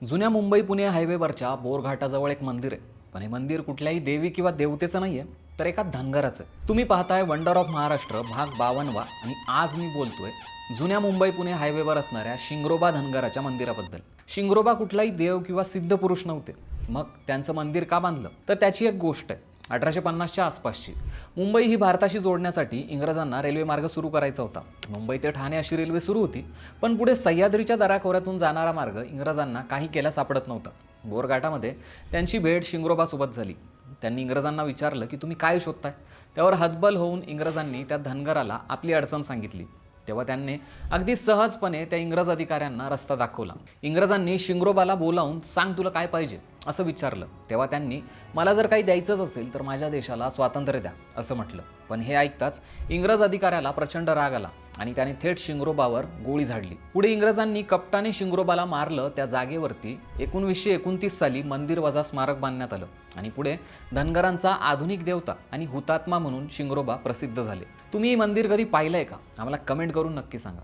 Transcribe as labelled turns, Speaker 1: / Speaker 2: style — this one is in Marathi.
Speaker 1: जुन्या मुंबई पुणे हायवेवरच्या बोरघाटाजवळ एक मंदिर आहे. पण हे मंदिर कुठल्याही देवी किंवा देवतेचं नाहीये, तर एका धनगराचं आहे. तुम्ही पाहताय वंडर ऑफ महाराष्ट्र भाग 52 आणि आज मी बोलतोय जुन्या मुंबई पुणे हायवेवर असणाऱ्या शिंगरोबा धनगराच्या मंदिराबद्दल. शिंगरोबा कुठलाही देव किंवा सिद्ध पुरुष नव्हते. मग त्यांचं मंदिर का बांधलं, तर त्याची एक गोष्ट आहे 1850च्या आसपासची. मुंबई ही भारताशी जोडण्यासाठी इंग्रजांना रेल्वे मार्ग सुरू करायचा होता. मुंबई ते ठाणे अशी रेल्वे सुरू होती, पण पुढे सह्याद्रीच्या दऱ्याखोऱ्यातून जाणारा मार्ग इंग्रजांना काही केला सापडत नव्हता. बोरघाटामध्ये त्यांची भेट शिंगरोबासोबत झाली. त्यांनी इंग्रजांना विचारलं की तुम्ही काय शोधताय. त्यावर हतबल होऊन इंग्रजांनी त्या धनगराला आपली अडचण सांगितली. तेव्हा त्यांनी अगदी सहजपणे त्या इंग्रज अधिकाऱ्यांना रस्ता दाखवला. इंग्रजांनी शिंगरोबाला बोलावून सांग तुला काय पाहिजे असं विचारलं. तेव्हा त्यांनी मला जर काही द्यायचंच असेल तर माझ्या देशाला स्वातंत्र्य द्या असं म्हटलं. पण हे ऐकताच इंग्रज अधिकाऱ्याला प्रचंड राग आला आणि त्याने थेट शिंगरोबावर गोळी झाडली. पुढे इंग्रजांनी कपटाने शिंगरोबाला मारलं. त्या जागेवरती 1929 साली मंदिर वजा स्मारक बांधण्यात आलं आणि पुढे धनगरांचा आधुनिक देवता आणि हुतात्मा म्हणून शिंगरोबा प्रसिद्ध झाले. तुम्ही हे मंदिर कधी पाहिलंय का? आम्हाला कमेंट करून नक्की सांगा.